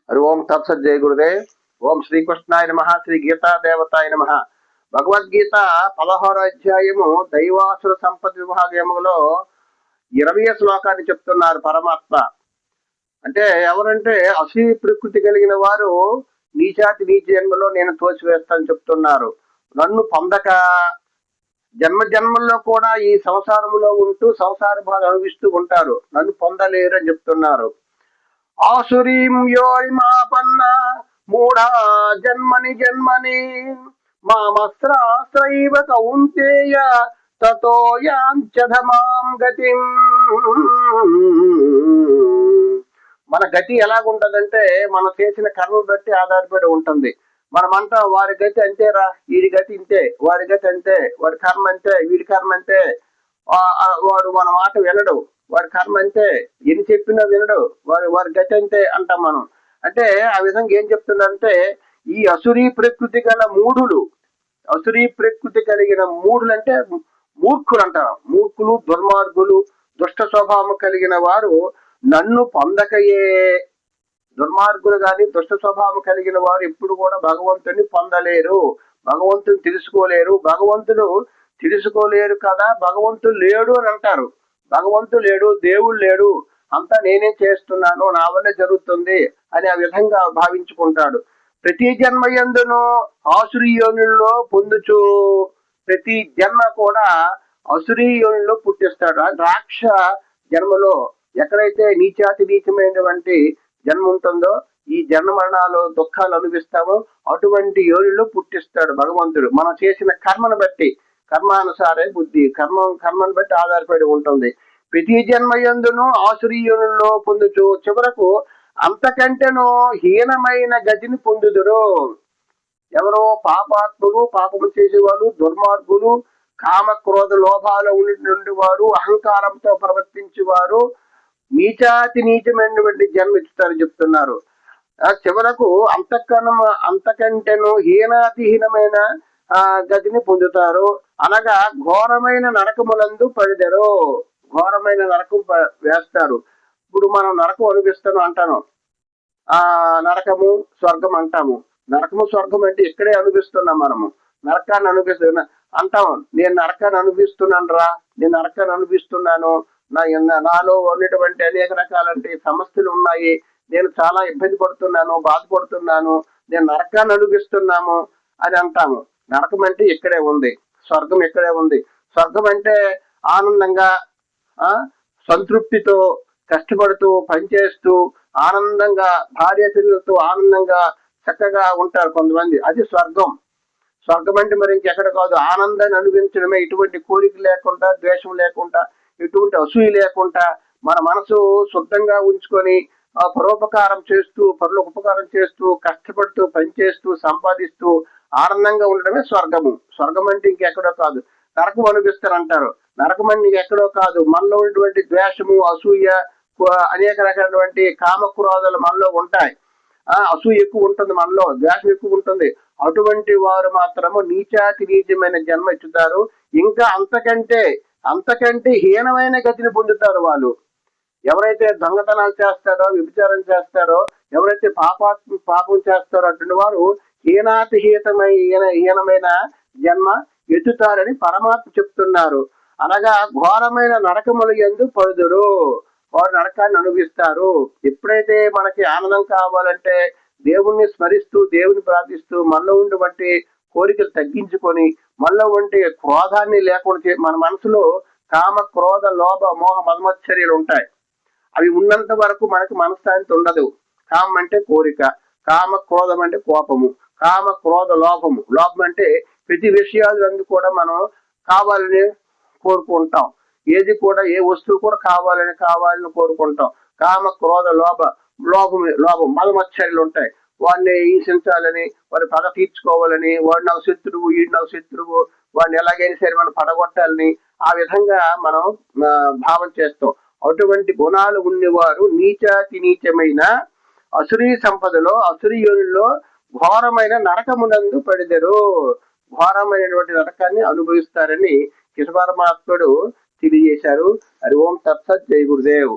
హరి ఓం తత్సత్ జయ గురుదేవ్. ఓం శ్రీకృష్ణాయ నమః. శ్రీ గీతా దేవతాయ నమః. భగవద్గీత 16వ అధ్యాయము దైవాసుర సంపద విభాగములో 20వ శ్లోకాన్ని చెప్తున్నారు పరమాత్మ. అంటే ఎవరంటే అసూయ ప్రకృతి కలిగిన వారు నీచాతి నీచ జన్మలో నేను తోసివేస్తాను చెప్తున్నారు. నన్ను పొందక జన్మ జన్మల్లో కూడా ఈ సంసారంలో ఉంటూ సంసార బాధ అనుభవిస్తూ ఉంటారు, నన్ను పొందలేరు అని చెప్తున్నారు. ఆసురీం యోరిమాపన్న మూఢా జన్మని జన్మని మామస్త్రాశ్రైవ కౌంతేయ తతో యాంచధమాం గతిం. మన గతి ఎలాగుంటదంటే మనం చేసిన కర్మ బట్టి ఆధారపడి ఉంటుంది. మనమంతా వారి గతి అంతేరా, వీడి గతి ఇంతే, వాడి గతి అంతే, వాడి కర్మ అంతే, వీడి కర్మ అంతే, వాడు మన మాట వినడు, వాడి కర్మ అంతే, ఎన్ని చెప్పినా వినడు, వారి గతి అంతే అంటాం మనం. అంటే ఆ విధంగా ఏం చెప్తుందంటే ఈ అసురీ ప్రకృతి గల మూఢులు, అసురీ ప్రకృతి కలిగిన మూఢులు అంటే మూర్ఖులు అంటారు. మూర్ఖులు, దుర్మార్గులు, దుష్ట స్వభావం కలిగిన వారు నన్ను పొందకయే. దుర్మార్గులు కానీ దుష్ట స్వభావం కలిగిన వారు ఎప్పుడు కూడా భగవంతుని పొందలేరు, భగవంతుని తెలుసుకోలేరు. భగవంతుడు తెలుసుకోలేరు కదా, భగవంతుడు లేడు అని అంటారు. భగవంతుడు లేడు, దేవుడు లేడు, అంతా నేనే చేస్తున్నాను, నా వల్లే జరుగుతుంది అని ఆ విధంగా భావించుకుంటాడు. ప్రతి జన్మ యందును ఆసురీయోనుల్లో పొందుచు, ప్రతి జన్మ కూడా అసురీయోనుల్లో పుట్టిస్తాడు. రాక్ష జన్మలో ఎక్కడైతే నీచాతి నీచమైనటువంటి జన్మ ఉంటుందో, ఈ జన్మ మరణాలు దుఃఖాలు అనుభవిస్తామో అటువంటి యోనిలో పుట్టిస్తాడు భగవంతుడు. మనం చేసిన కర్మను బట్టి, కర్మానుసారే బుద్ధి, కర్మను బట్టి ఆధారపడి ఉంటుంది. ప్రతి జన్మ యందును ఆసురీయునుల్లో పొందుచు చివరకు అంతకంటేనో హీనమైన గతిని పొందుదురు. ఎవరో పాపాత్ములు, పాపము చేసేవాళ్ళు, దుర్మార్గులు, కామ క్రోధ లోభాలు ఉన్నటువంటి వారు, అహంకారంతో ప్రవర్తించేవారు నీచాతి నీచమైనటువంటి జన్మ ఇస్తారని చెప్తున్నారు. చివరకు అంతకంటేనో హీనాతిహీనమైన గతిని పొందుతారు. అనగా ఘోరమైన నరకములందు పడిదరు. ఘోరమైన నరకం వేస్తారు. ఇప్పుడు మనం నరకం అనిపిస్తాను అంటాను, నరకము స్వర్గం అంటాము. నరకము స్వర్గం అంటే ఇక్కడే అనిపిస్తున్నాం మనము. నరకాన్ని అనిపిస్తున్నా అంటాం, నేను నరకాన్ని అనిపిస్తున్నాను రా, నేను నరకాన్ని అనిపిస్తున్నాను, నాలో ఉన్నటువంటి అనేక రకాలంటే సమస్యలు ఉన్నాయి, నేను చాలా ఇబ్బంది పడుతున్నాను, బాధపడుతున్నాను, నేను నరకాన్ని అనిపిస్తున్నాము అని అంటాము. నరకం అంటే ఇక్కడే ఉంది, స్వర్గం ఇక్కడే ఉంది. స్వర్గం అంటే ఆనందంగా, సంతృప్తితో, కష్టపడుతూ పనిచేస్తూ ఆనందంగా భార్య పిల్లలతో ఆనందంగా చక్కగా ఉంటారు కొంతమంది, అది స్వర్గం. స్వర్గం అంటే మరి ఇంకెక్కడ కాదు, ఆనందాన్ని అనుభవించడమే. ఇటువంటి కోరిక లేకుండా, ద్వేషం లేకుండా, ఎటువంటి అసూయ లేకుండా మన మనసు శుద్ధంగా ఉంచుకొని పరోపకారం చేస్తూ, పరులకు ఉపకారం చేస్తూ, కష్టపడుతూ పనిచేస్తూ సంపాదిస్తూ ఆనందంగా ఉండడమే స్వర్గము. స్వర్గం అంటే ఇంకెక్కడో కాదు. నరకం అనిపిస్తారంటారు, నరకం అంటే ఎక్కడో కాదు, మనలో ఉన్నటువంటి ద్వేషము, అసూయ, అనేక రకాలైనటువంటి కామక్రోధాలు మనలో ఉంటాయి. అసూయ ఎక్కువ ఉంటుంది మనలో, ద్వేషం ఎక్కువ ఉంటుంది. అటువంటి వారు మాత్రము నీచాతి నీచమైన జన్మ ఇచ్చుతారు. ఇంకా అంతకంటే హీనమైన గతిని పొందుతారు వాళ్ళు. ఎవరైతే దొంగతనాలు చేస్తారో, వ్యభిచారం చేస్తారో, ఎవరైతే పాపం చేస్తారో అటువంటి వారు హీనమైన జన్మ ఎత్తుతారని పరమాత్మ చెప్తున్నారు. అనగా ఘోరమైన నరకముల యందు పడుదురు, వారు నరకాన్ని అనుభవిస్తారు. ఎప్పుడైతే మనకి ఆనందం కావాలంటే దేవుణ్ణి స్మరిస్తూ, దేవుని ప్రార్థిస్తూ, మనలో ఉన్నటువంటి కోరికలు తగ్గించుకొని, మనలో ఉంటే క్రోధాన్ని లేకుండా, మన మనసులో కామ క్రోధ లోభ మోహ మదమచ్చర్యలు ఉంటాయి. అవి ఉన్నంత వరకు మనకి మనశ్శాంతి ఉండదు. కామం అంటే కోరిక, కామ క్రోధం అంటే కోపము, కామ క్రోధ లోభము. లోభం అంటే ప్రతి విషయాలు కూడా మనం కావాలని కోరుకుంటాం. ఏది కూడా, ఏ వస్తువు కూడా కావాలని కోరుకుంటాం. కామ క్రోధ లోభం మదమచ్చర్యలు ఉంటాయి. వాడిని హింసించాలని, వారి పగ తీర్చుకోవాలని, వాడు నాకు శత్రువు, ఈడు నాకు శత్రువు, వాడిని ఎలాగైనా సరే మనం పడగొట్టాలని ఆ విధంగా మనం భావం చేస్తాం. అటువంటి గుణాలు ఉన్నవారు నీచాతి నీచమైన అసురీ సంపదలో, అసురీ యోనిలో ఘోరమైన నరకమునందు పడిదరు. ఘోరమైనటువంటి నరకాన్ని అనుభవిస్తారని కృష్ణ పరమాత్ముడు తెలియజేశారు. హరి ఓం తత్సత్. జై గురుదేవ్.